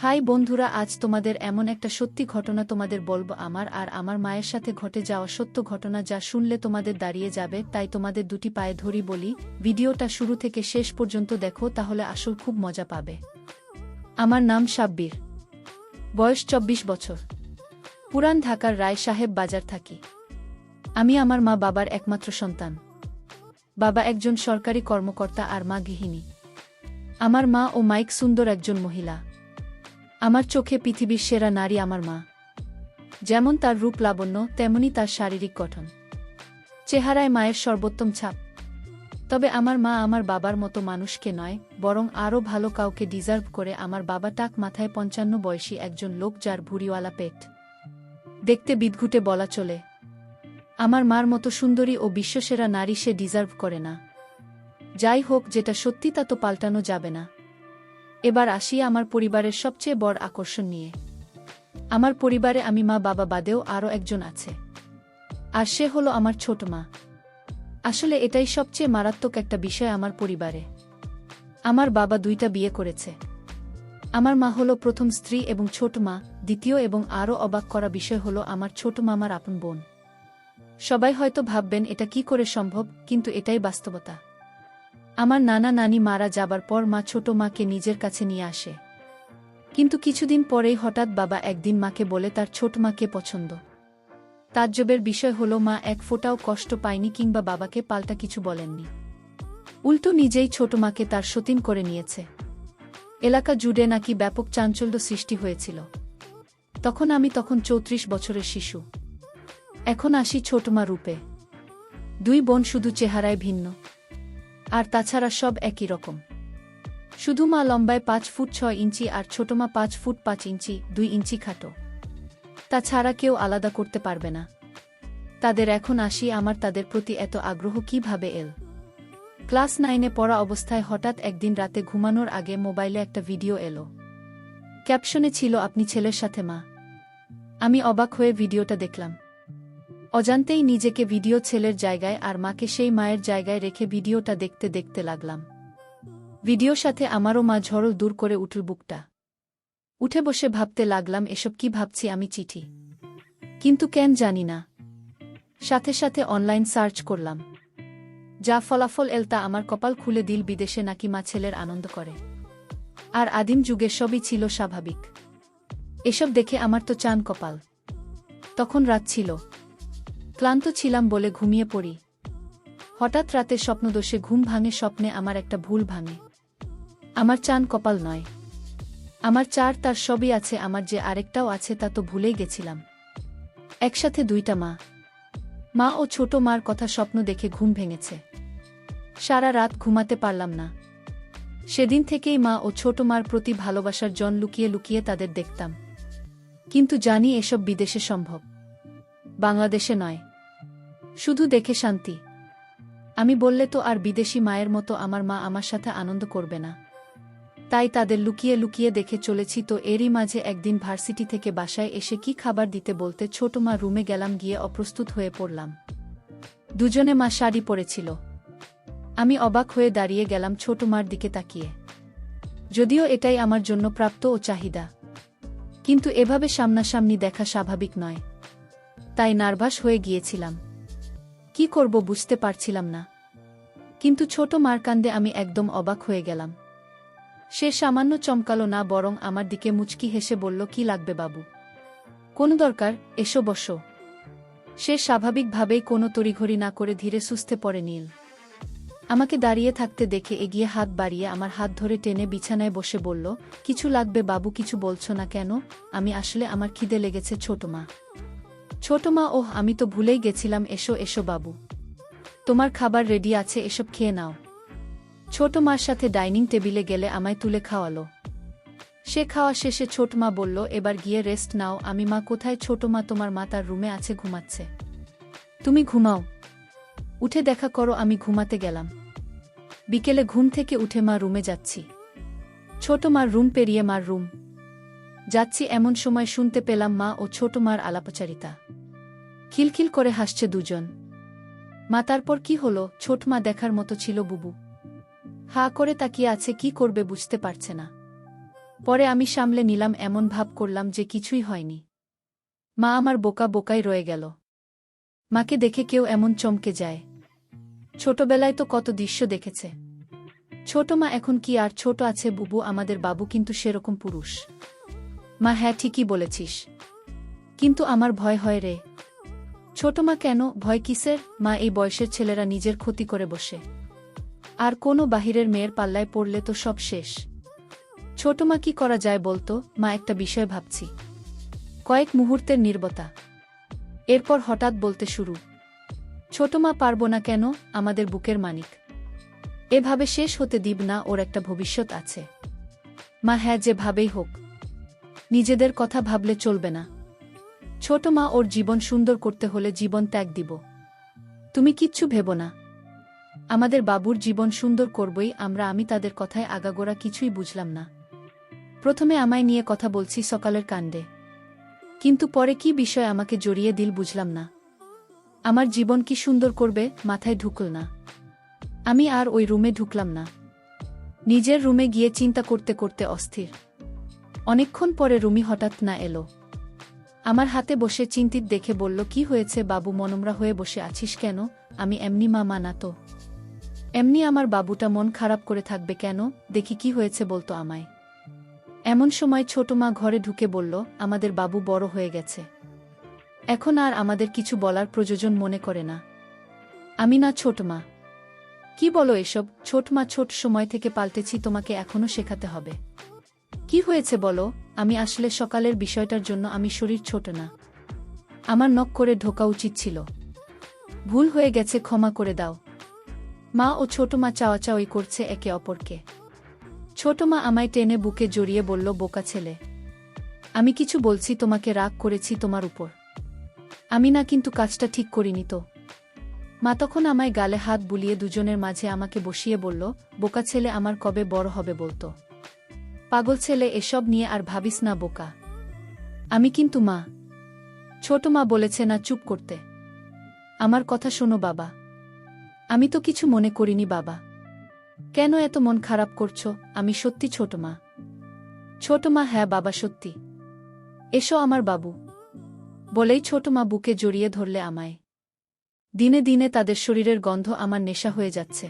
High বন্ধুরা, আজ তোমাদের এমন একটা সত্যি ঘটনা তোমাদের বলবো, আমার আর আমার মায়ের সাথে ঘটে যাওয়া সত্য ঘটনা, যা শুনলে তোমাদের দাঁড়িয়ে যাবে। তাই তোমাদের দুটি পায়ে ধরি বলি, ভিডিওটা শুরু থেকে শেষ পর্যন্ত দেখো, তাহলে আসল খুব মজা পাবে। আমার নাম সাব্বির, বয়স 24 বছর, পুরান ঢাকার রায় সাহেব বাজার থাকি। আমি আমার মা বাবার একমাত্র সন্তান। বাবা একজন সরকারি কর্মকর্তা আর মা গৃহিণী। আমার মা ও মাইক সুন্দর একজন মহিলা। আমার চোখে পৃথিবীর সেরা নারী আমার মা। যেমন তার রূপ লাবণ্য, তেমনি তার শারীরিক গঠন। চেহারায় মায়ের সর্বোত্তম ছাপ। তবে আমার মা আমার বাবার মতো মানুষকে নয়, বরং আরও ভালো কাউকে ডিজার্ভ করে। আমার বাবা টাক মাথায় 55 বয়সী একজন লোক, যার ভুঁড়িওয়ালা পেট, দেখতে বিদঘুটে বলা চলে। আমার মার মতো সুন্দরী ও বিশ্বসেরা নারী সে ডিজার্ভ করে না। যাই হোক, যেটা সত্যি তা তো পাল্টানো যাবে না। এবার আসি আমার পরিবারের সবচেয়ে বড় আকর্ষণ নিয়ে। আমার পরিবারে আমি মা বাবা বাদেও আরও একজন আছে, আর সে হলো আমার ছোট মা। আসলে এটাই সবচেয়ে মারাত্মক একটা বিষয় আমার পরিবারে। আমার বাবা 2টা বিয়ে করেছে। আমার মা হলো প্রথম স্ত্রী এবং ছোট মা দ্বিতীয়, এবং আরও অবাক করা বিষয় হলো আমার ছোট মামার আপন বোন। সবাই হয়তো ভাববেন এটা কি করে সম্ভব, কিন্তু এটাই বাস্তবতা। আমার নানা নানি মারা যাবার পর মা ছোট মাকে নিজের কাছে নিয়ে আসে। কিন্তু কিছুদিন পরেই হঠাৎ বাবা একদিন মাকে বলে তার ছোট মাকে পছন্দ। তাজ্জবের বিষয় হলো মা এক ফোঁটাও কষ্ট পায়নি কিংবা বাবাকে পাল্টা কিছু বলেননি। উল্টো নিজেই ছোট মাকে তার সতীন করে নিয়েছে। এলাকা জুড়ে নাকি ব্যাপক চাঞ্চল্য সৃষ্টি হয়েছিল। আমি তখন 34 বছরের শিশু। এখন আসি ছোট মা রূপে। 2 বোন, শুধু চেহারায় ভিন্ন, আর তাছাড়া সব একই রকম। শুধু মা লম্বায় 5 ফুট 6 ইঞ্চি আর ছোট মা 5 ফুট 5 ইঞ্চি 2 ইঞ্চি খাটো। তাছাড়া কেউ আলাদা করতে পারবে না তাদের। এখন আসি আমার তাদের প্রতি এত আগ্রহ কিভাবে এল। ক্লাস 9-এ পড়া অবস্থায় হঠাৎ একদিন রাতে ঘুমানোর আগে মোবাইলে একটা ভিডিও এলো। ক্যাপশনে ছিল, আপনি ছেলের সাথে মা। আমি অবাক হয়ে ভিডিওটা দেখলাম। অজান্তেই নিজেকে ভিডিও ছেলের জায়গায় আর মাকে সেই মায়ের জায়গায় রেখে ভিডিওটা দেখতে দেখতে লাগলাম। ভিডিওর সাথে আমারও মা ঝড় দূর করে উঠল বুকটা। উঠে বসে ভাবতে লাগলাম, এসব কি ভাবছি আমি, চিঠি? কিন্তু কেন জানি না। সাথে সাথে অনলাইন সার্চ করলাম। যা ফলাফল এল তা আমার কপাল খুলে দিল। বিদেশে নাকি মা ছেলের আনন্দ করে, আর আদিম যুগে সবই ছিল স্বাভাবিক। এসব দেখে আমার তো চান কপাল। তখন রাত ছিল, ক্লান্ত ছিলাম বলে ঘুমিয়ে পড়ি। হঠাৎ রাতে স্বপ্নদোষে ঘুম ভাঙে। স্বপ্নে আমার একটা ভুল ভাঙে। আমার চান কপাল নয়, আমার তার সবই আছে। আমার যে আরেকটাও আছে তা তো ভুলেই গেছিলাম। একসাথে 2টা মা। মা ও ছোট মার কথা স্বপ্ন দেখে ঘুম ভেঙেছে। সারা রাত ঘুমাতে পারলাম না। সেদিন থেকেই মা ও ছোট মার প্রতি ভালোবাসার জন লুকিয়ে লুকিয়ে তাদের দেখতাম। কিন্তু জানি এসব বিদেশে সম্ভব, বাংলাদেশে নয়। শুধু দেখে শান্তি। আমি বললে তো আর বিদেশি মায়ের মতো আমার মা আমার সাথে আনন্দ করবে না। তাই তাদের লুকিয়ে লুকিয়ে দেখে চলেছি। তো এরই মাঝে একদিন ভার্সিটি থেকে বাসায় এসে কি খাবার দিতে বলতে ছোট মা রুমে গেলাম। গিয়ে অপ্রস্তুত হয়ে পড়লাম। দুজনে মা শাড়ি পরেছিল। আমি অবাক হয়ে দাঁড়িয়ে গেলাম ছোট মার দিকে তাকিয়ে। যদিও এটাই আমার জন্য প্রাপ্ত ও চাহিদা, কিন্তু এভাবে সামনাসামনি দেখা স্বাভাবিক নয়। তাই নার্ভাস হয়ে গিয়েছিলাম। কি করব বুঝতে পারছিলাম না। কিন্তু ছোট মার কাণ্ডে আমি একদম অবাক হয়ে গেলাম। সে সামান্য চমকালো না, বরং আমার দিকে মুচকি হেসে বলল, কি লাগবে বাবু? কোনো দরকার, এসো বসো। সে স্বাভাবিকভাবেই কোনো তড়িঘড়ি না করে ধীরে সুস্থে পড়ে নিল। আমাকে দাঁড়িয়ে থাকতে দেখে এগিয়ে হাত বাড়িয়ে আমার হাত ধরে টেনে বিছানায় বসে বলল, কিছু লাগবে বাবু? কিছু বলছো না কেন? আমি আসলে আমার খিদে লেগেছে। ছোট মা, ওহ আমি তো ভুলেই গেছিলাম। এসো এসো বাবু, তোমার খাবার রেডি আছে, এসব খেয়ে নাও। ছোট মার সাথে ডাইনিং টেবিলে গেলে আমায় তুলে খাওয়ালো। সে খাওয়া শেষে ছোট মা বলল, এবার গিয়ে রেস্ট নাও। আমি, মা কোথায়? ছোট মা, তোমার মা তার রুমে আছে, ঘুমাচ্ছে। তুমি ঘুমাও, উঠে দেখা করো। আমি ঘুমাতে গেলাম। বিকেলে ঘুম থেকে উঠে মা রুমে যাচ্ছি। ছোট মার রুম পেরিয়ে মার রুম যাচ্ছি, এমন সময় শুনতে পেলাম মা ও ছোট মার আলাপচারিতা। খিলখিল করে হাসছে দুজন। মা, তারপর কি হলো? ছোট মা দেখার মতো ছিল বুবু। হা করে তাকিয়ে আছে, কি করবে বুঝতে পারছে না। পরে আমি সামলে নিলাম, এমন ভাব করলাম যে কিছুই হয়নি। মা আমার বোকা বোকাই রয়ে গেল। মাকে দেখে কেউ এমন চমকে যায়? ছোটবেলায় তো কত দৃশ্য দেখেছে। ছোট মা এখন কি আর ছোট আছে বুবু, আমাদের বাবু কিন্তু সেরকম পুরুষ। মা হ্যাঁ ঠিকই বলেছিস, কিন্তু আমার ভয় হয় রে। ছোট মা কেন ভয় কিসের? মা এই বয়সের ছেলেরা নিজের ক্ষতি করে বসে, আর কোনো বাহিরের মেয়ের পাল্লায় পড়লে তো সব শেষ। ছোট মা কি করা যায় বলতো? মা একটা বিষয় ভাবছি। কয়েক মুহূর্তের নীরবতা, এরপর হঠাৎ বলতে শুরু, ছোট মা পারবো না কেন? আমাদের বুকের মানিক, এভাবে শেষ হতে দিব না, ওর একটা ভবিষ্যৎ আছে। মা হ্যাঁ, যেভাবেই হোক নিজেদের কথা ভাবলে চলবে না। ছোট মা ওর জীবন সুন্দর করতে হলে জীবন ত্যাগ দিব। তুমি কিচ্ছু ভেবো না, আমাদের বাবুর জীবন সুন্দর করবই আমরা। আমি তাদের কথায় আগাগোড়া কিছুই বুঝলাম না। প্রথমে আমায় নিয়ে কথা বলছি সকালের কাণ্ডে, কিন্তু পরে কি বিষয় আমাকে জড়িয়ে দিল বুঝলাম না। আমার জীবন কি সুন্দর করবে মাথায় ঢুকল না। আমি আর ওই রুমে ঢুকলাম না। নিজের রুমে গিয়ে চিন্তা করতে করতে অস্থির। অনেকক্ষণ পরে রুমি হঠাৎ না এলো। আমার হাতে বসে চিন্তিত দেখে বলল, কি হয়েছে বাবু, মনমরা হয়ে বসে আছিস কেন? আমি এমনি মা না তো। এমনি। আমার বাবুটা মন খারাপ করে থাকবে কেন? দেখি কি হয়েছে বলতো আমায়। এমন সময় ছোট মা ঘরে ঢুকে বলল, আমাদের বাবু বড় হয়ে গেছে, এখন আর আমাদের কিছু বলার প্রয়োজন মনে করে না। আমি না ছোট মা। কি বলো এসব? ছোট মা ছোট সময় থেকে পাল্টেছি, তোমাকে এখনো শেখাতে হবে। কি হয়েছে বলো? আমি আসলে সকালের বিষয়টার জন্য আমি শরীর ছোট না, আমার নক করে ঢোকা উচিত ছিল। ভুল হয়ে গেছে, ক্ষমা করে দাও। মা ও ছোট মা চাওয়াচাওয়ি করছে একে অপরকে। ছোট মা আমায় টেনে বুকে জড়িয়ে বলল, বোকা ছেলে, আমি কিছু বলছি তোমাকে, রাগ করেছি তোমার উপর। আমি না কিন্তু কাজটা ঠিক করিনি তো। মা তখন আমায় গালে হাত বুলিয়ে দুজনের মাঝে আমাকে বসিয়ে বলল, বোকা ছেলে আমার কবে বড় হবে বলতো? পাগল ছেলে, এসব নিয়ে আর ভাবিস না বোকা। আমি কিন্তু মা। ছোট মা বলেছে না চুপ করতে। আমার কথা শোনো বাবা। আমি তো কিছু মনে করিনি বাবা। কেন এত মন খারাপ করছো? আমি সত্যি ছোট মা। ছোট মা হ্যাঁ বাবা সত্যি। এসো আমার বাবু। বলেই ছোট মা বুকে জড়িয়ে ধরলে আমায়। দিনে দিনে তাদের শরীরের গন্ধ আমার নেশা হয়ে যাচ্ছে।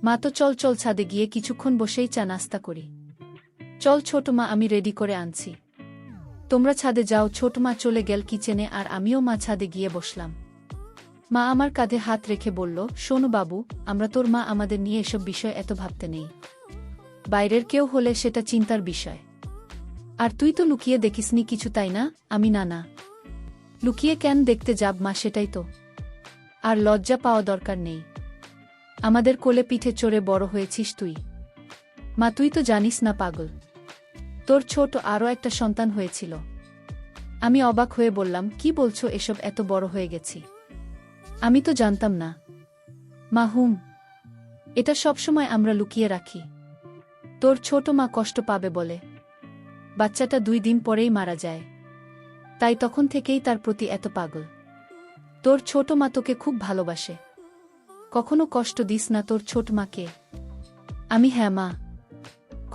মা তো চল চল ছাদে গিয়ে কিছুক্ষণ বসেই চা নাস্তা করি। চল ছোট মা, আমি রেডি করে আনছি, তোমরা ছাদে যাও। ছোট মা চলে গেল কিচেনে, আর আমিও মা ছাদে গিয়ে বসলাম। মা আমার কাঁধে হাত রেখে বলল, শোনো বাবু, আমরা তোর মা, আমাদের নিয়ে এসব বিষয় এত ভাবতে নেই। বাইরের কেউ হলে সেটা চিন্তার বিষয়। আর তুই তো লুকিয়ে দেখিসনি কিছু, তাই না? আমি না না, লুকিয়ে কেন দেখতে যাব মা, সেটাই তো। আর লজ্জা পাওয়া দরকার নেই। আমাদের কোলে পিঠে চড়ে বড় হয়েছিস তুই। মা তুই তো জানিস না পাগল, তোর ছোট আরও একটা সন্তান হয়েছিল। আমি অবাক হয়ে বললাম, কি বলছো এসব? এত বড় হয়ে গেছি? আমি তো জানতাম না। মা হুম, এটা সবসময় আমরা লুকিয়ে রাখি। তোর ছোট মা কষ্ট পাবে বলে। বাচ্চাটা 2 দিন পরেই মারা যায়, তাই তখন থেকেই তার প্রতি এত পাগল। তোর ছোট মা তোকে খুব ভালোবাসে, কখনো কষ্ট দিস না তোর ছোট মাকে। আমি হ্যাঁ মা,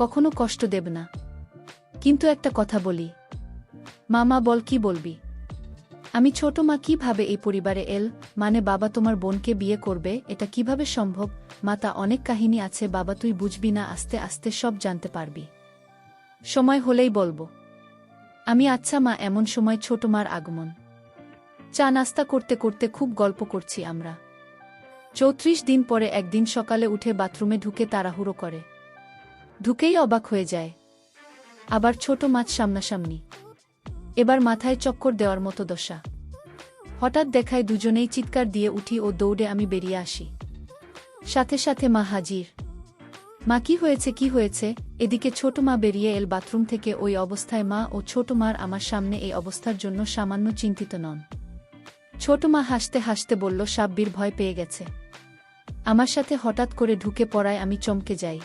কখনো কষ্ট দেব না। কিন্তু একটা কথা বলি। মামা বল, কি বলবি? আমি ছোট মা কিভাবে এই পরিবারে এল? মানে বাবা তোমার বোনকে বিয়ে করবে, এটা কিভাবে সম্ভব? মা তা অনেক কাহিনী আছে বাবা, তুই বুঝবি না, আস্তে আস্তে সব জানতে পারবি, সময় হলেই বলবো আমি। আচ্ছা মা। এমন সময় ছোট মার আগমন। চা নাস্তা করতে করতে খুব গল্প করছি আমরা। 34 দিন পরে একদিন সকালে উঠে বাথরুমে ঢুকে তাড়াহুড়ো করে, ঢুকেই অবাক হয়ে যায়। আবার ছোট মাছ সামনাসামনি, এবার মাথায় চক্কর দেওয়ার মতো দশা। হঠাৎ দেখায় দুজনেই চিৎকার দিয়ে উঠি ও দৌড়ে আমি বেরিয়ে আসি। সাথে সাথে মা হাজির। মা কি হয়েছে কি হয়েছে? এদিকে ছোট মা বেরিয়ে এল বাথরুম থেকে। ওই অবস্থায় মা ও ছোট মার আমার সামনে, এই অবস্থার জন্য সামান্য চিন্তিত নন। ছোট মা হাসতে হাসতে বলল, সাব্বির ভয় পেয়ে গেছে। আমার সাথে হঠাৎ করে ঢুকে পড়ায় আমি চমকে যাই।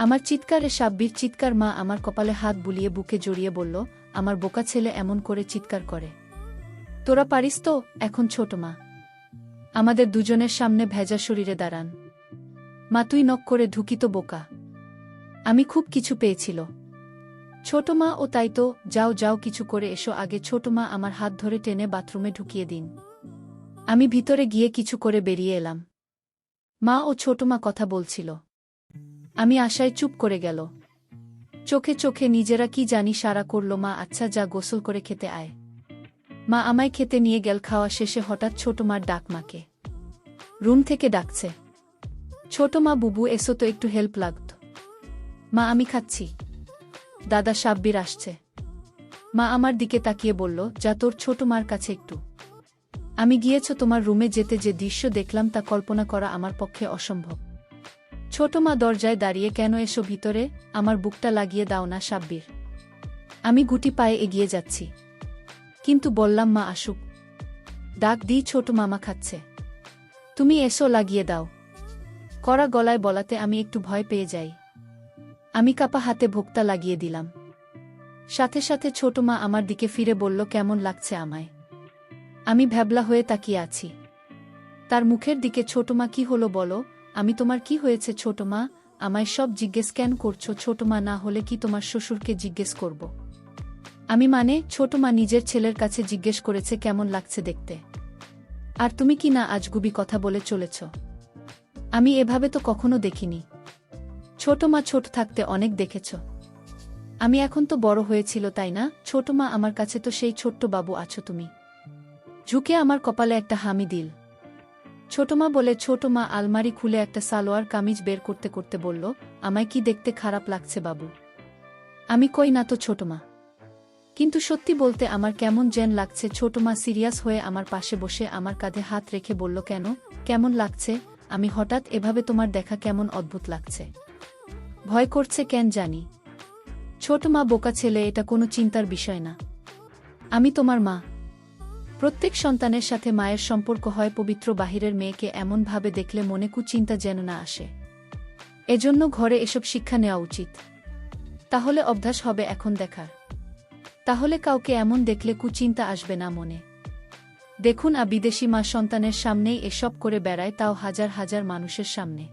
আমার চিৎকারে সাব্বির চিৎকার। মা আমার কপালে হাত বুলিয়ে বুকে জড়িয়ে বলল, আমার বোকা ছেলে এমন করে চিৎকার করে, তোরা পারিস তো? এখন ছোট মা আমাদের দুজনের সামনে ভেজা শরীরে দাঁড়ান। মা তুই নক করে ঢুকি তো বোকা। আমি খুব কিছু পেয়েছিল। ছোট মা, ও তাই তো, যাও যাও কিছু করে এসো আগে। ছোট মা আমার হাত ধরে টেনে বাথরুমে ঢুকিয়ে দিন। আমি ভিতরে গিয়ে কিছু করে বেরিয়ে এলাম। মা ও ছোট মা কথা বলছিল। আমি আশায় চুপ করে গেল। চোখে চোখে নিজেরা কি জানি সারা করল। মা, আচ্ছা যা গোসল করে খেতে আয়। মা আমায় খেতে নিয়ে গেল। খাওয়া শেষে হঠাৎ ছোট মার ডাক। মাকে রুম থেকে ডাকছে। ছোট মা, বুবু এসো তো, একটু হেল্প লাগত। মা, আমি খাচ্ছি। দাদা সাব্বির আসছে। মা আমার দিকে তাকিয়ে বলল, যা তোর ছোট মার কাছে একটু। আমি গিয়েছ তোমার রুমে যেতে যে দৃশ্য দেখলাম তা কল্পনা করা আমার পক্ষে অসম্ভব। ছোট মা দরজায় দাঁড়িয়ে, কেন, এসো ভিতরে, আমার বুকটা লাগিয়ে দাও না সাব্বির। আমি গুটি পায়ে এগিয়ে যাচ্ছি, কিন্তু বললাম মা আসুক। ডাক দিই, ছোট মামা খাচ্ছে, তুমি এসো লাগিয়ে দাও। কড়া গলায় বলাতে আমি একটু ভয় পেয়ে যাই। আমি কাপা হাতে ভোক্তা লাগিয়ে দিলাম। সাথে সাথে ছোট মা আমার দিকে ফিরে বলল, কেমন লাগছে আমায়? আমি ভ্যাবলা হয়ে তাকিয়ে আছি তার মুখের দিকে। ছোট মা, কি হলো বলো, আমি তোমার কি হয়েছে ছোট মা? আমায় সব জিজ্ঞেস কেন করছো ছোট মা? না হলে কি তোমার শ্বশুরকে জিজ্ঞেস করব? আমি মানে, ছোট মা নিজের ছেলের কাছে জিজ্ঞেস করেছে কেমন লাগছে দেখতে। আর তুমি কি না আজগুবি কথা বলে চলেছ? আমি এভাবে তো কখনো দেখিনি। ছোট মা, ছোট থাকতে অনেক দেখেছ। আমি এখন তো বড় হয়েছিল তাই না ছোট মা? আমার কাছে তো সেই ছোট্ট বাবু আছো তুমি। ঝুঁকে আমার কপালে একটা হামি দিল। ছোট মা বলে, ছোট মা আলমারি খুলে একটা সালোয়ার কামিজ বের করতে করতে বলল, আমায় কি দেখতে খারাপ লাগছে বাবু? আমি কই না তো ছোট মা, কিন্তু সত্যি বলতে আমার কেমন যেন লাগছে। ছোট মা সিরিয়াস হয়ে আমার পাশে বসে আমার কাঁধে হাত রেখে বলল, কেন, কেমন লাগছে? আমি হঠাৎ এভাবে তোমার দেখা কেমন অদ্ভুত লাগছে। ভয় করছে কেন জানি। ছোট মা, বোকা ছেলে, এটা কোনো চিন্তার বিষয় না। আমি তোমার মা। প্রত্যেক সন্তানের সাথে মায়ের সম্পর্ক হয় পবিত্র। বাহিরের মেয়েকে এমনভাবে দেখলে মনে কুচিন্তা যেন না আসে। এজন্য ঘরে এসব শিক্ষা নেওয়া উচিত। তাহলে অভ্যাস হবে এখন দেখার। তাহলে কাউকে এমন দেখলে কুচিন্তা আসবে না মনে। দেখুন বিদেশি মা সন্তানের সামনেই এসব করে বেড়ায়, তাও হাজার হাজার মানুষের সামনে।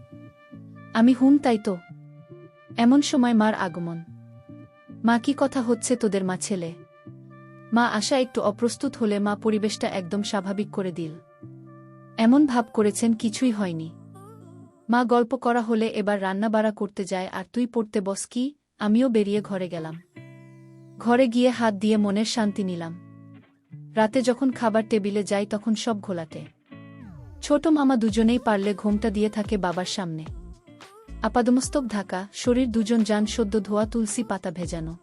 আমি তাই তো। এমন সময় মার আগমন। মা, কি কথা হচ্ছে তোদের মা ছেলে? মা আশা একটু অপ্রস্তুত হলে মা পরিবেশটা একদম স্বাভাবিক করে দিল। এমন ভাব করেছেন কিছুই হয়নি। মা গল্প করা হলে এবার রান্নাবাড়া করতে যায় আর তুই পড়তে বস। কি? আমিও বেরিয়ে ঘরে গেলাম। ঘরে গিয়ে হাত দিয়ে মনের শান্তি নিলাম। রাতে যখন খাবার টেবিলে যাই তখন সব ঘোলাটে। ছোট মামা দুজনেই পারলে ঘোমটা দিয়ে থাকে বাবার সামনে। আপাদমস্তক ঢাকা, শরীর দুজন যান সদ্য ধোয়া, তুলসী পাতা ভেজানো।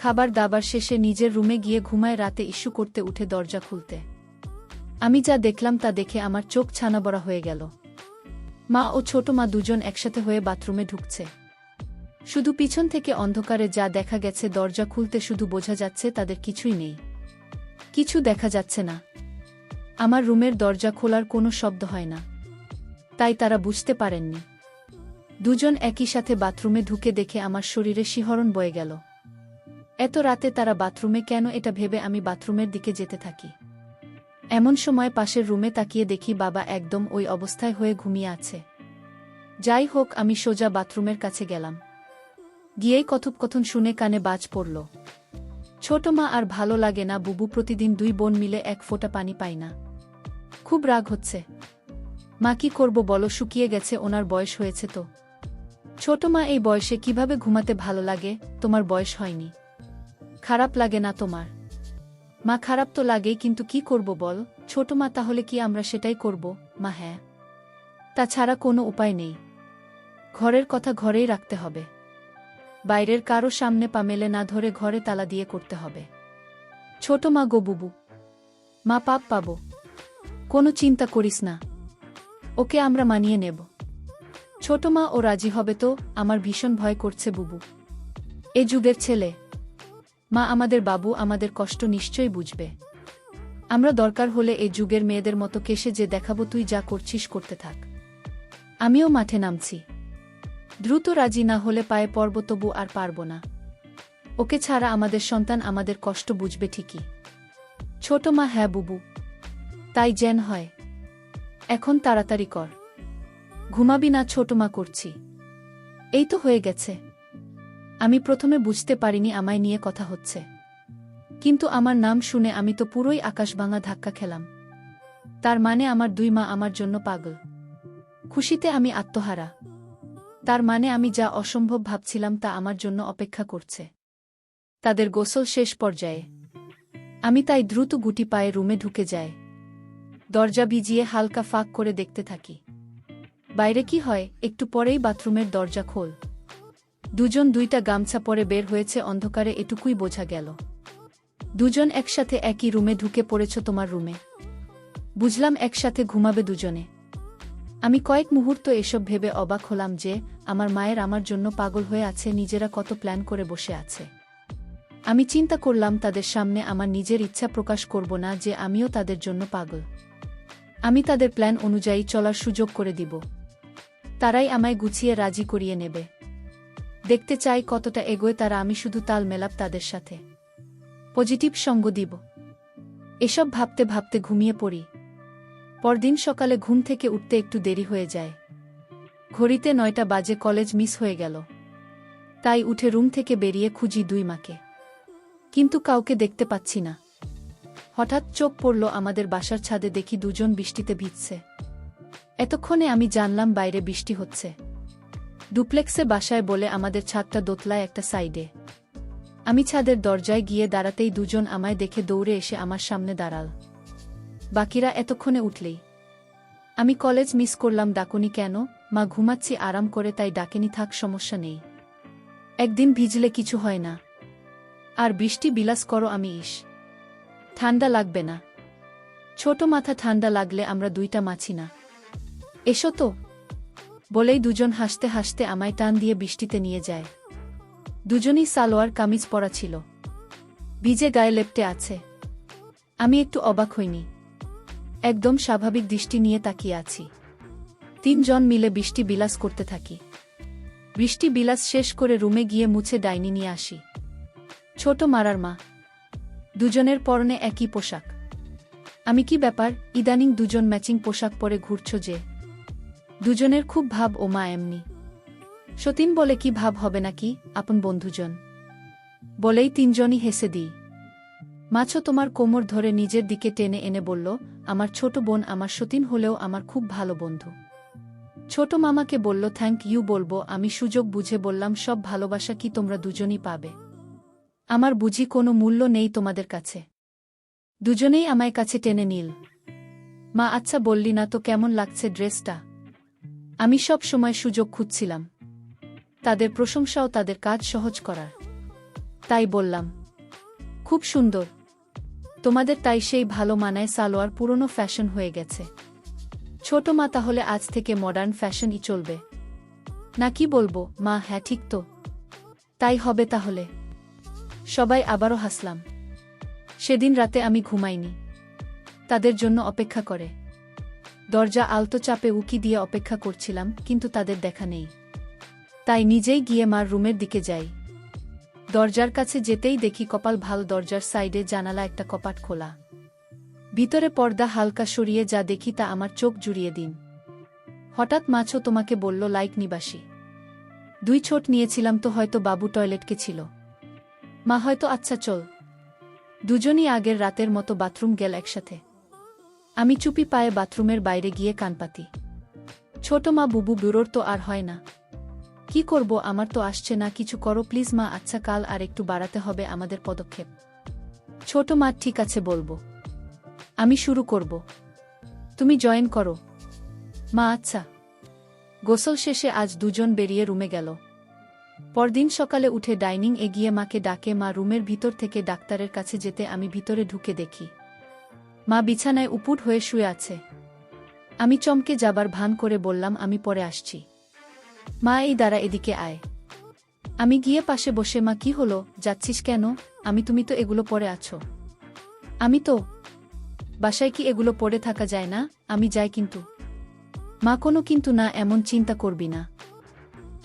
খাবার দাবার শেষে নিজের রুমে গিয়ে ঘুমায়। রাতে ইস্যু করতে উঠে দরজা খুলতে আমি যা দেখলাম তা দেখে আমার চোখ ছানাবড়া হয়ে গেল। মা ও ছোট মা দুজন একসাথে হয়ে বাথরুমে ঢুকছে। শুধু পিছন থেকে অন্ধকারে যা দেখা গেছে, দরজা খুলতে শুধু বোঝা যাচ্ছে তাদের কিছুই নেই, কিছু দেখা যাচ্ছে না। আমার রুমের দরজা খোলার কোনো শব্দ হয় না, তাই তারা বুঝতে পারেননি। দুজন একই সাথে বাথরুমে ঢুকে দেখে আমার শরীরে শিহরণ বয়ে গেল। এত রাতে তারা বাথরুমে কেন, এটা ভেবে আমি বাথরুমের দিকে যেতে থাকি। এমন সময় পাশের রুমে তাকিয়ে দেখি বাবা একদম ওই অবস্থায় হয়ে ঘুমিয়ে আছে। যাই হোক, আমি সোজা বাথরুমের কাছে গেলাম। গিয়েই কথোপকথন শুনে কানে বাজ পড়ল। ছোট মা, আর ভালো লাগে না বুবু, প্রতিদিন দুই বোন মিলে এক ফোঁটা পানি পাই না, খুব রাগ হচ্ছে। মা, কি করব বলো, শুকিয়ে গেছে, ওনার বয়স হয়েছে তো। ছোট মা, এই বয়সে কিভাবে ঘুমাতে ভালো লাগে? তোমার বয়স হয়নি, খারাপ লাগে না তোমার? মা, খারাপ তো লাগেই, কিন্তু কি করব বল। ছোট মা, তাহলে কি আমরা সেটাই করব? মা, হ্যাঁ, তাছাড়া কোনো উপায় নেই। ঘরের কথা ঘরেই রাখতে হবে, বাইরের কারো সামনে পা মেলে না ধরে ঘরে তালা দিয়ে করতে হবে। ছোট মা, গো বুবু। মা, পাপ পাবো, কোনো চিন্তা করিস না, ওকে আমরা মানিয়ে নেব। ছোট মা, ও রাজি হবে তো? আমার ভীষণ ভয় করছে বুবু, এ যুগের ছেলে। মা, আমাদের বাবু আমাদের কষ্ট নিশ্চয়ই বুঝবে। আমরা দরকার হলে এই যুগের মেয়েদের মতো কেসে যে দেখাবো। তুই যা করছিস করতে থাক, আমিও মাঠে নামছি। দ্রুত রাজি না হলে পায়ে পড়ব, তবু আর পারব না। ওকে ছাড়া আমাদের সন্তান আমাদের কষ্ট বুঝবে ঠিকই। ছোট মা, হ্যাঁ বুবু, তাই যেন হয়। এখন তাড়াতাড়ি কর, ঘুমাবি না? ছোট মা, করছি, এই তো হয়ে গেছে। আমি প্রথমে বুঝতে পারিনি আমায় নিয়ে কথা হচ্ছে, কিন্তু আমার নাম শুনে আমি তো পুরোই আকাশভাঙা ধাক্কা খেলাম। তার মানে আমার 2 মা আমার জন্য পাগল। খুশিতে আমি আত্মহারা। তার মানে আমি যা অসম্ভব ভাবছিলাম তা আমার জন্য অপেক্ষা করছে। তাদের গোসল শেষ পর্যায়ে। আমি তাই দ্রুত গুটি পায়ে রুমে ঢুকে যাই। দরজা ভিজিয়ে হালকা ফাঁক করে দেখতে থাকি বাইরে কি হয়। একটু পরেই বাথরুমের দরজা খোল। দুজন 2টা গামছা পরে বের হয়েছে। অন্ধকারে এটুকুই বোঝা গেল। দুজন একসাথে একই রুমে ঢুকে পড়েছ তোমার রুমে। বুঝলাম একসাথে ঘুমাবে দুজনে। আমি কয়েক মুহূর্ত এসব ভেবে অবাক হলাম যে আমার মায়ের আমার জন্য পাগল হয়ে আছে, নিজেরা কত প্ল্যান করে বসে আছে। আমি চিন্তা করলাম তাদের সামনে আমার নিজের ইচ্ছা প্রকাশ করব না যে আমিও তাদের জন্য পাগল। আমি তাদের প্ল্যান অনুযায়ী চলার সুযোগ করে দিব। তারাই আমায় গুছিয়ে রাজি করিয়ে নেবে। দেখতে চাই কতটা এগোয় তারা। আমি শুধু তাল মেলাপ তাদের সাথে, পজিটিভ সঙ্গ দিব। এসব ভাবতে ভাবতে ঘুমিয়ে পড়ি। পরদিন সকালে ঘুম থেকে উঠতে একটু দেরি হয়ে যায়। ঘড়িতে 9টা বাজে। কলেজ মিস হয়ে গেল। তাই উঠে রুম থেকে বেরিয়ে খুঁজি 2 মাকে, কিন্তু কাউকে দেখতে পাচ্ছি না। হঠাৎ চোখ পড়ল আমাদের বাসার ছাদে। দেখি দুজন বৃষ্টিতে ভিজছে। এতক্ষণে আমি জানলাম বাইরে বৃষ্টি হচ্ছে। ডুপ্লেক্সে বাসায় বলে আমাদের ছাদটা দোতলায় একটা সাইডে। আমি ছাদের দরজায় গিয়ে দাঁড়াতেই দুজন আমায় দেখে দৌড়ে এসে আমার সামনে দাঁড়াল। বাকিরা এতক্ষণে উঠলেই। আমি কলেজ মিস করলাম, ডাকুনি কেন? মা, ঘুমাচ্ছি আরাম করে, তাই ডাকেনি। থাক, সমস্যা নেই, একদিন ভিজলে কিছু হয় না। আর বৃষ্টি বিলাস করো। আমি ঠান্ডা লাগবে না। ছোট মাথা, ঠান্ডা লাগলে আমরা 2টা মাছি না। এসো তো, বলেই দুজন হাসতে হাসতে আমায় টান দিয়ে বৃষ্টিতে নিয়ে যায়। দুজনই সালোয়ার কামিজ পরা ছিল, ভিজে গায়ে লেপ্টে আছে। আমি একটু অবাক হইনি, একদম স্বাভাবিক দৃষ্টি নিয়ে তাকিয়ে আছি। 3 জন মিলে বৃষ্টি বিলাস করতে থাকি। বৃষ্টি বিলাস শেষ করে রুমে গিয়ে মুছে ডাইনি নিয়ে আসি। ছোট মারার মা। দুজনের পরনে একই পোশাক। আমি কি ব্যাপার, ইদানিং দুজন ম্যাচিং পোশাক পরে ঘুরছ যে? দুজনের খুব ভাব। ও মা, এমনি। সতীন বলে, কি ভাব হবে নাকি, আপন বন্ধুজন। বলেই 3 জনই হেসে দিই। মাছো তোমার কোমর ধরে নিজের দিকে টেনে এনে বলল, আমার ছোট বোন। আমার সতীন হলেও আমার খুব ভালো বন্ধু। ছোট মামাকে বলল থ্যাংক ইউ বলবো। আমি সুযোগ বুঝে বললাম, সব ভালোবাসা কি তোমরা দুজনই পাবে? আমার বুঝি কোনো মূল্য নেই তোমাদের কাছে? দুজনেই আমায় কাছে টেনে নিল। মা, আচ্ছা বললি না তো কেমন লাগছে ড্রেসটা? আমি সব সময় সুযোগ খুঁজছিলাম তাদের প্রশংসাও তাদের কাজ সহজ করার। তাই বললাম, খুব সুন্দর তোমাদের। তাই সেই ভালো মানায়। সালোয়ার পুরনো ফ্যাশন হয়ে গেছে। ছোট মা, তাহলে আজ থেকে মডার্ন ফ্যাশনই চলবে না কি বলবো? মা, হ্যাঁ ঠিক তো, তাই হবে তাহলে। সবাই আবারও হাসলাম। সেদিন রাতে আমি ঘুমাইনি, তাদের জন্য অপেক্ষা করে। দরজা আলতো চাপে উকি দিয়ে অপেক্ষা করছিলাম, কিন্তু তাদের দেখা নেই। তাই নিজেই গিয়ে মার রুমের দিকে যাই। দরজার কাছে যেতেই দেখি কপাল ভাল, দরজার সাইডে জানালা একটা কপাট খোলা। ভিতরে পর্দা হালকা সরিয়ে যা দেখি তা আমার চোখ জুড়িয়ে দিন। হঠাৎ মাছো তোমাকে বলল লাইক নিবাসী। 2 ছোট নিয়েছিলাম তো, হয়তো বাবু টয়লেটকে ছিল। মা, হয়তো। আচ্ছা চল। দুজনই আগের রাতের মতো বাথরুম গেল একসাথে। আমি চুপি পায়ে বাথরুমের বাইরে গিয়ে কানপাতি। ছোট মা, বুবু বুড়োর তো আর হয় না। কি করব, আমার তো আসছে না, কিছু করো প্লিজ মা। আচ্ছা, কাল আর একটু বাড়াতে হবে আমাদের পদক্ষেপ। ছোট মা, ঠিক আছে বলবো। আমি শুরু করব, তুমি জয়েন করো। মা, আচ্ছা। গোসল শেষে আজ দুজন বেরিয়ে রুমে গেল। পরদিন সকালে উঠে ডাইনিং এগিয়ে মাকে ডাকে। মা রুমের ভিতর থেকে ডাক্তারের কাছে যেতে আমি ভিতরে ঢুকে দেখি মা বিছানায় উপুড় হয়ে শুয়ে আছে। আমি চমকে যাবার ভান করে বললাম, আমি পরে আসছি। মা, এই দাঁড়া, এদিকে আয়। আমি গিয়ে পাশে বসে, মা কি হলো, যাচ্ছিস কেন? তুমি তো এগুলো পরে আছো। আমি তো বাসায়, কি এগুলো পরে থাকা যায় না? আমি যাই কিন্তু। মা, কোনো কিন্তু না, এমন চিন্তা করবি না।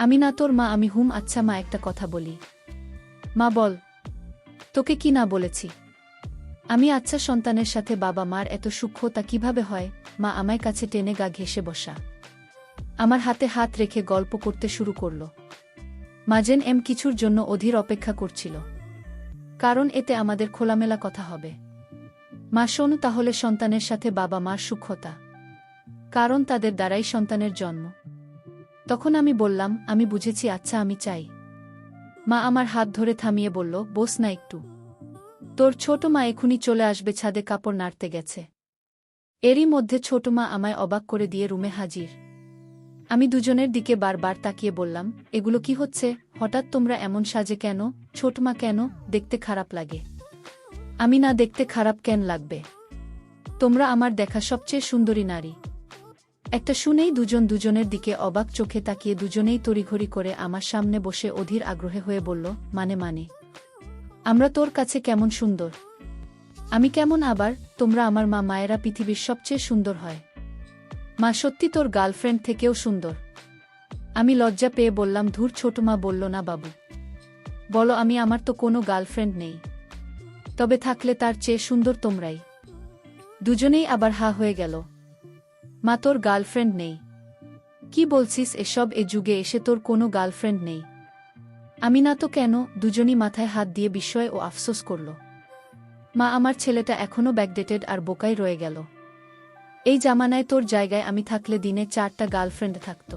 আমি না তোর মা। আমি হুম। আচ্ছা মা, একটা কথা বলি। মা, বল। তোকে কি না বলেছি? আমি আচ্ছা, সন্তানের সাথে বাবা মার এত সূক্ষ্ম তা কিভাবে হয়? মা আমায় কাছে টেনে গা ঘেঁষে বসা। আমার হাতে হাত রেখে গল্প করতে শুরু করল। মাজেন এম কিছুর জন্য অধীর অপেক্ষা করছিল। কারণ এতে আমাদের খোলামেলা কথা হবে। মা শোন, তাহলে সন্তানের সাথে বাবা মার সূক্ষ্মতা, কারণ তাদের দ্বারাই সন্তানের জন্ম। তখন আমি বললাম, আমি বুঝেছি, আচ্ছা আমি চাই। মা আমার হাত ধরে থামিয়ে বলল, বস না একটু, তোর ছোট মা এখুনি চলে আসবে, ছাদে কাপড় নাড়তে গেছে। এরই মধ্যে ছোট মা আমায় অবাক করে দিয়ে রুমে হাজির। আমি দুজনের দিকে বারবার তাকিয়ে বললাম, এগুলো কি হচ্ছে? হঠাৎ তোমরা এমন সাজে কেন? ছোট মা, কেন দেখতে খারাপ লাগে? আমি না দেখতে খারাপ কেন লাগবে? তোমরা আমার দেখা সবচেয়ে সুন্দরী নারী। একটা শুনেই দুজন দুজনের দিকে অবাক চোখে তাকিয়ে দুজনেই তড়িঘড়ি করে আমার সামনে বসে অধীর আগ্রহে হয়ে বলল, মানে আমরা তোর কাছে কেমন সুন্দর? আমি কেমন আবার? তোমরা আমার মা মায়েরা পৃথিবীর সবচেয়ে সুন্দর হয়। মা সত্যি তোর গার্লফ্রেন্ড থেকেও সুন্দর। আমি লজ্জা পেয়ে বললাম, ধুর। ছোট মা বলল, না বাবু, বলো আমি, আমার তো কোনো গার্লফ্রেন্ড নেই। তবে থাকলে তার চেয়ে সুন্দর তোমরাই। দুজনেই আবার হা হয়ে গেল। মা, তোর গার্লফ্রেন্ড নেই? কি বলছিস এসব? এ যুগে এসে তোর কোনো গার্লফ্রেন্ড নেই? আমি না তো কেন? দুজনই মাথায় হাত দিয়ে বিস্ময় ও আফসোস করল। মা, আমার ছেলেটা এখনও ব্যাকডেটেড আর বোকাই রয়ে গেল। এই জামানায় তোর জায়গায় আমি থাকলে দিনে 4টা গার্লফ্রেন্ড থাকতো।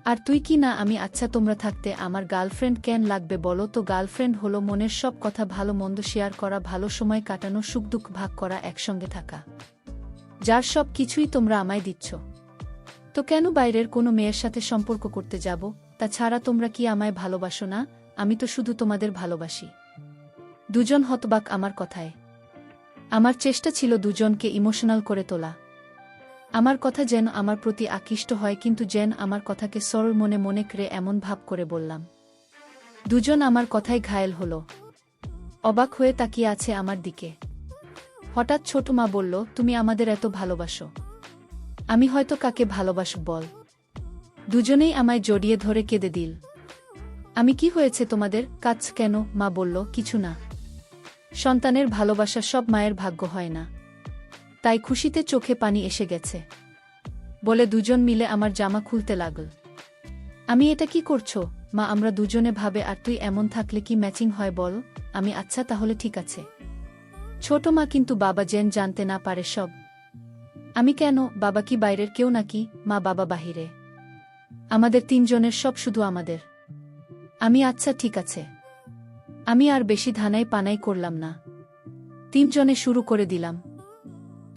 আর তুই কি না আমি? আচ্ছা, তোমরা থাকতে আমার গার্লফ্রেন্ড কেন লাগবে বলো তো? গার্লফ্রেন্ড হলো মনের সব কথা, ভালো মন্দ শেয়ার করা, ভালো সময় কাটানো, সুখ দুঃখ ভাগ করা, একসঙ্গে থাকা, যার সব কিছুই তোমরা আমায় দিচ্ছ। তো কেন বাইরের কোনো মেয়ের সাথে সম্পর্ক করতে যাব? তাছাড়া তোমরা কি আমায় ভালোবাসো না? আমি তো শুধু তোমাদের ভালোবাসি। দুজন হতবাক আমার কথায়। আমার চেষ্টা ছিল দুজনকে ইমোশনাল করে তোলা। আমার কথা যেন আমার প্রতি আকৃষ্ট হয়, কিন্তু যেন আমার কথাকে সরল মনে মনে করে এমন ভাব করে বললাম। দুজন আমার কথায় ঘায়েল হল, অবাক হয়ে তাকিয়ে আছে আমার দিকে। হঠাৎ ছোট মা বলল, তুমি আমাদের এত ভালোবাসো? আমি হয়তো কাকে ভালোবাসব বল? দুজনেই আমায় জড়িয়ে ধরে কেঁদে দিল। আমি কি হয়েছে তোমাদের? কাজ কেন? মা বলল, কিছু না। সন্তানের ভালোবাসা সব মায়ের ভাগ্য হয় না, তাই খুশিতে চোখে পানি এসে গেছে বলে দুজন মিলে আমার জামা খুলতে লাগল। আমি, এটা কি করছো মা? আমরা দুজনে ভাবে, আর তুই এমন থাকলে কি ম্যাচিং হয় বল? আমি, আচ্ছা তাহলে ঠিক আছে। ছোট মা, কিন্তু বাবা যেন জানতে না পারে সব। আমি, কেন? বাবা কি বাইরের কেউ নাকি? মা, বাবা বাহিরে, আমাদের তিনজনের সব শুধু আমাদের। আমি, আচ্ছা ঠিক আছে। আমি আর বেশি ধানাই পানাই করলাম না, তিনজনে শুরু করে দিলাম।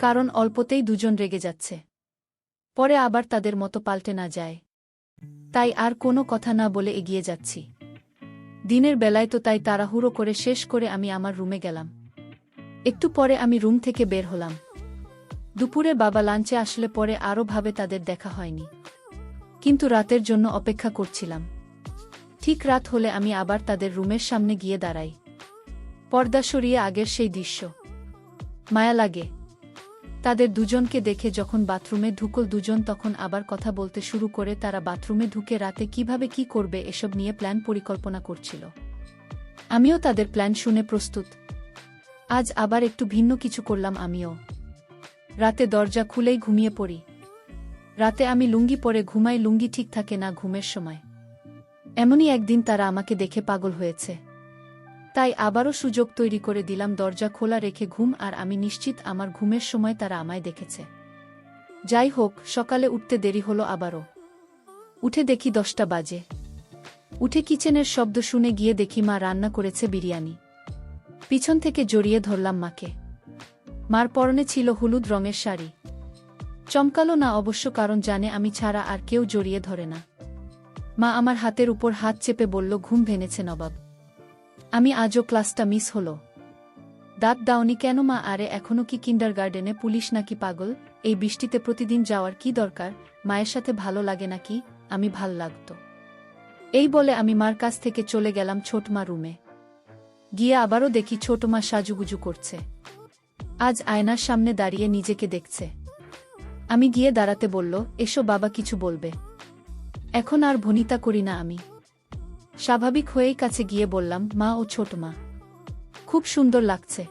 কারণ অল্পতেই দুজন রেগে যাচ্ছে, পরে আবার তাদের মতো পাল্টে না যায়। তাই আর কোনো কথা না বলে এগিয়ে যাচ্ছি। দিনের বেলায় তো তাই তাড়াহুড়ো করে শেষ করে আমি আমার রুমে গেলাম। একটু পরে আমি রুম থেকে বের হলাম। দুপুরে বাবা লাঞ্চে আসলে পরে আরও ভাবে তাদের দেখা হয়নি, কিন্তু রাতের জন্য অপেক্ষা করছিলাম। ঠিক রাত হলে আমি আবার তাদের রুমের সামনে গিয়ে দাঁড়াই। পর্দা সরিয়ে আগের সেই দৃশ্য। মায়া লাগে তাদের দুজনকে দেখে। যখন বাথরুমে ঢুকল দুজন, তখন আবার কথা বলতে শুরু করে। তারা বাথরুমে ঢুকে রাতে কিভাবে কি করবে এসব নিয়ে প্ল্যান পরিকল্পনা করছিল। আমিও তাদের প্ল্যান শুনে প্রস্তুত। আজ আবার একটু ভিন্ন কিছু করলাম আমিও। রাতে দরজা খুলেই ঘুমিয়ে পড়ি। রাতে আমি লুঙ্গি পরে ঘুমাই, লুঙ্গি ঠিক থাকে না ঘুমের সময়। এমনই একদিন তারা আমাকে দেখে পাগল হয়েছে, তাই আবারও সুযোগ তৈরি করে দিলাম। দরজা খোলা রেখে ঘুম, আর আমি নিশ্চিত আমার ঘুমের সময় তারা আমায় দেখেছে। যাই হোক, সকালে উঠতে দেরি হলো আবারও। উঠে দেখি 10টা বাজে। উঠে কিচেনের শব্দ শুনে গিয়ে দেখি মা রান্না করেছে বিরিয়ানি। পিছন থেকে জড়িয়ে ধরলাম মাকে। মার পরনে ছিল হলুদ রঙের শাড়ি। চমকালো না অবশ্য, কারণ জানে আমি ছাড়া আর কেউ জড়িয়ে ধরে না। মা আমার হাতের উপর হাত চেপে বলল, ঘুম ভেঙেছে নবাব? আমি, আজও ক্লাসটা মিস হলো। দাঁত দাওনি কেন মা? আরে এখনো কি কিন্ডারগার্ডেনে? পুলিশ নাকি পাগল? এই বৃষ্টিতে প্রতিদিন যাওয়ার কি দরকার? মায়ের সাথে ভালো লাগে নাকি? আমি, ভাল লাগতো। এই বলে আমি মার কাছ থেকে চলে গেলাম ছোট মা রুমে। গিয়ে আবারও দেখি ছোট মা সাজুগুজু করছে। আজ আয়নার সামনে দাঁড়িয়ে নিজেকে দেখছে। আমি গিয়ে দাঁড়াতে বলল, এসো বাবা কিছু বলবে। এখন আর ভনিতা করি না আমি। স্বাভাবিক হয়েই কাছে গিয়ে বললাম, মা ও ছোট মা, খুব সুন্দর লাগছে।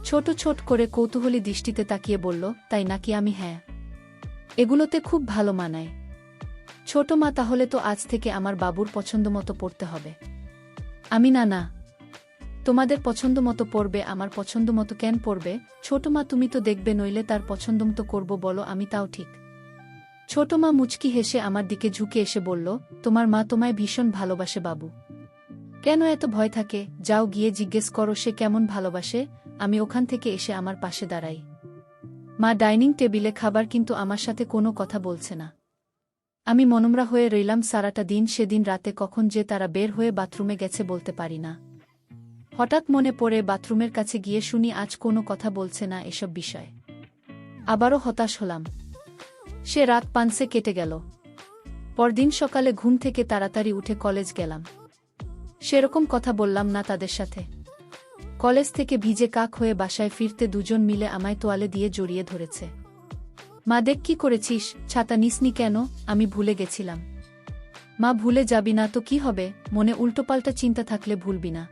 ছোট ছোট করে কৌতূহলী দৃষ্টিতে তাকিয়ে বলল, তাই নাকি? আমি, হ্যাঁ, এগুলোতে খুব ভালো মানায়। ছোট মা, তাহলে তো আজ থেকে আমার বাবুর পছন্দ মতো পড়তে হবে। আমি না না, তোমাদের পছন্দ মতো পড়বে, আমার পছন্দ মতো কেন পড়বে? ছোট মা, তুমি তো দেখবে, নইলে তার পছন্দ মতো করব, বলো আমি তাও ঠিক। ছোট মা মুচকি হেসে আমার দিকে ঝুঁকে এসে বলল, তোমার মা তোমায় ভীষণ ভালোবাসে বাবু। কেন এত ভয় থাকে? যাও গিয়ে জিজ্ঞেস করো সে কেমন ভালোবাসে। আমি ওখান থেকে এসে আমার পাশে দাঁড়াই। মা ডাইনিং টেবিলে খাবার, কিন্তু আমার সাথে কোনো কথা বলছে না। আমি মনমরা হয়ে রইলাম সারাটা দিন। সেদিন রাতে কখন যে তারা বের হয়ে বাথরুমে গেছে বলতে পারি না। হঠাৎ মনে পড়ে বাথরুমের কাছে গিয়ে শুনি আজ কোনো কথা বলছে না এসব বিষয়। আবারও হতাশ হলাম। সে রাত পানসে কেটে গেল। পরদিন সকালে ঘুম থেকে তাড়াতাড়ি উঠে কলেজ গেলাম। সেরকম কথা বললাম না তাদের সাথে। কলেজ থেকে ভিজে কাক হয়ে বাসায় ফিরতে দুজন মিলে আমায় তোয়ালে দিয়ে জড়িয়ে ধরেছে। মা, দেখ কি করেছিস, ছাতা নিসনি কেন? আমি ভুলে গেছিলাম। মা, ভুলে যাবি না তো কি হবে, মনে উল্টোপাল্টা চিন্তা থাকলে ভুলবি না।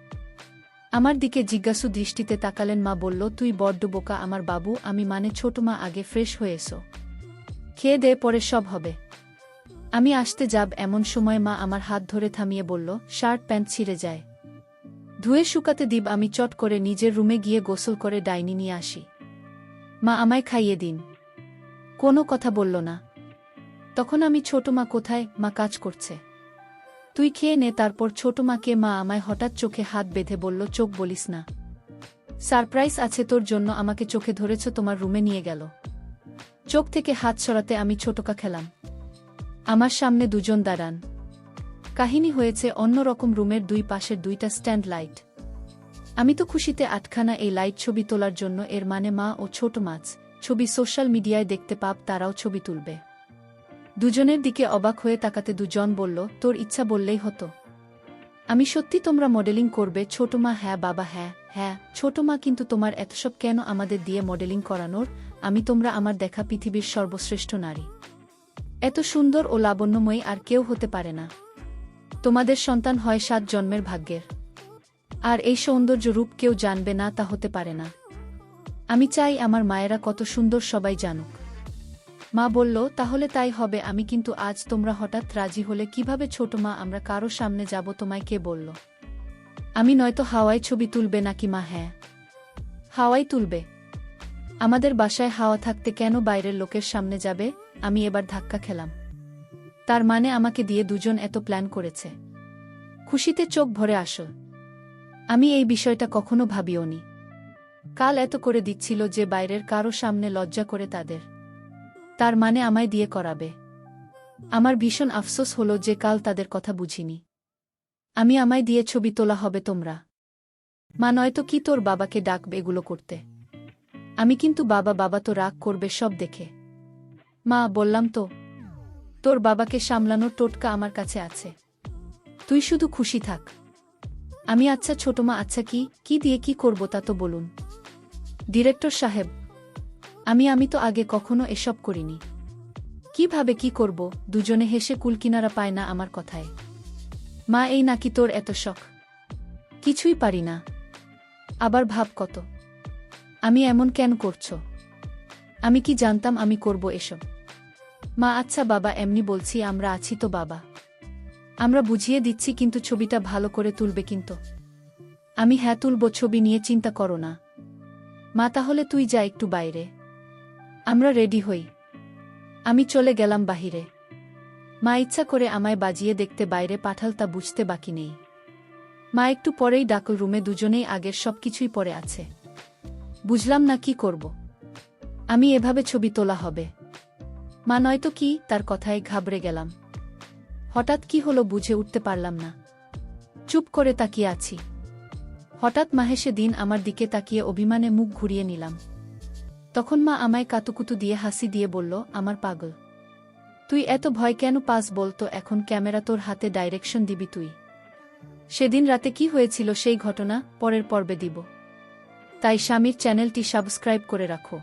আমার দিকে জিজ্ঞাসু দৃষ্টিতে তাকালেন মা। বলল, তুই বড্ড বোকা আমার বাবু। আমি মানে ছোট মা, আগে ফ্রেশ হয়ে এসো, খেয়ে দে, পরে সব হবে। আমি আসতে যাব এমন সময় মা আমার হাত ধরে থামিয়ে বলল, শার্ট প্যান্ট ছিঁড়ে যায়, ধুয়ে শুকাতে দিব। আমি চট করে নিজের রুমে গিয়ে গোসল করে ডাইনি নিয়ে আসি। মা, আমায় খাইয়ে দিন। কোনো কথা বলল না। তখন আমি, ছোট মা কোথায়? মা কাজ করছে, তুই খেয়ে নে তারপর। ছোট মাকে। মা আমায় হঠাৎ চোখে হাত বেঁধে বলল, চোখ বলিস না, সারপ্রাইজ আছে তোর জন্য। আমাকে চোখে ধরেছ, তোমার রুমে নিয়ে গেল। চোখ থেকে হাত সরাতে আমি ছোটকা খেলাম। আমার সামনে দুজন দাঁড়ান। কাহিনী হয়েছে অন্যরকম। রুমের দুই পাশের দুইটা স্ট্যান্ড লাইট। আমি তো খুশিতে আটখানা। এই লাইট ছবি তোলার জন্য, এর মানে মা ও ছোট মাছ ছবি সোশ্যাল মিডিয়ায় দেখতে পাব, তারাও ছবি তুলবে। দুজনের দিকে অবাক হয়ে তাকাতে দুজন বলল, তোর ইচ্ছা বললেই হতো। আমি, সত্যি তোমরা মডেলিং করবে? ছোট মা, হ্যাঁ বাবা, হ্যাঁ হ্যাঁ। ছোট মা, কিন্তু তোমার এতসব কেন আমাদের দিয়ে মডেলিং করানোর? আমি, তোমরা আমার দেখা পৃথিবীর সর্বশ্রেষ্ঠ নারী। এত সুন্দর ও লাবণ্যময়ী আর কেউ হতে পারে না। তোমাদের সন্তান হয় 7 জন্মের ভাগ্যের। আর এই সৌন্দর্য রূপ কেউ জানবে না, তা হতে পারে না। আমি চাই আমার মায়েরা কত সুন্দর সবাই জানুক। মা বলল, তাহলে তাই হবে। আমি, কিন্তু আজ তোমরা হঠাৎ রাজি হলে কিভাবে? ছোট মা, আমরা কারো সামনে যাব, তোমায় কে বলল? আমি, নয়তো হাওয়ায় ছবি তুলবে নাকি? মা, হ্যাঁ, হাওয়াই তুলবে। আমাদের বাসায় হাওয়া থাকতে কেন বাইরের লোকের সামনে যাবে? আমি এবার ধাক্কা খেলাম। তার মানে আমাকে দিয়ে দুজন এত প্ল্যান করেছে। খুশিতে চোখ ভরে আসল। আমি এই বিষয়টা কখনো ভাবিওনি। কাল এত করে দিচ্ছিল যে বাইরের কারো সামনে লজ্জা করে তাদের। তার মানে আমায় দিয়ে করাবে। আমার ভীষণ আফসোস হলো যে কাল তাদের কথা বুঝিনি। আমি, আমায় দিয়ে ছবি তোলা হবে তোমরা? মা, নয়তো কি তোর বাবাকে ডাকবে এগুলো করতে? আমি, কিন্তু বাবা, বাবা তো রাগ করবে সব দেখে। মা, বললাম তো, তোর বাবাকে সামলানোর টোটকা আমার কাছে আছে। তুই শুধু খুশি থাক। আমি, আচ্ছা ছোট মা, আচ্ছা কি দিয়ে কি করব তা তো বলুন। ডিরেক্টর সাহেব, আমি তো আগে কখনো এসব করিনি। কিভাবে কি করব? দুজনে হেসে কুলকিনারা পায় না আমার কথায়। মা, এই নাকি তোর এত শখ? কিছুই পারি না। আবার ভাব কত। আমি এমন কেন করছো? আমি কি জানতাম আমি করব এসব? মা, আচ্ছা বাবা, এমনি বলছি, আমরা আছি তো বাবা। আমরা বুঝিয়ে দিচ্ছি, কিন্তু ছবিটা ভালো করে তুলবে কিন্তু। আমি, হ্যাঁ তুলব, ছবি নিয়ে চিন্তা করো না। মা, তাহলে তুই যা একটু বাইরে, আমরা রেডি হই। আমি চলে গেলাম বাহিরে। মা ইচ্ছা করে আমায় বাজিয়ে দেখতে বাইরে পাঠাল তা বুঝতে বাকি নেই। মা একটু পরেই ডাকল রুমে। দুজনেই আগের সবকিছুই পড়ে আছে। বুঝলাম না কি করব। আমি, এভাবে ছবি তোলা হবে? মা, নয়তো কি? তার কথায় ঘাবড়ে গেলাম। হঠাৎ কি হলো বুঝে উঠতে পারলাম না। চুপ করে তাকিয়ে আছি। হঠাৎ মাহেশে দিন আমার দিকে তাকিয়ে অভিমানে মুখ ঘুরিয়ে নিলাম। তখন মা আমায় কাতুকুতু দিয়ে হাসি দিয়ে বলল, আমার পাগল, তুই এত ভয় কেন পাস বলতো? এখন ক্যামেরা তোর হাতে, ডাইরেকশন দিবি তুই। সেদিন রাতে কি হয়েছিল সেই ঘটনা পরের পর্বে দিব। তাই স্বামীর চ্যানেলটি সাবস্ক্রাইব করে রাখো।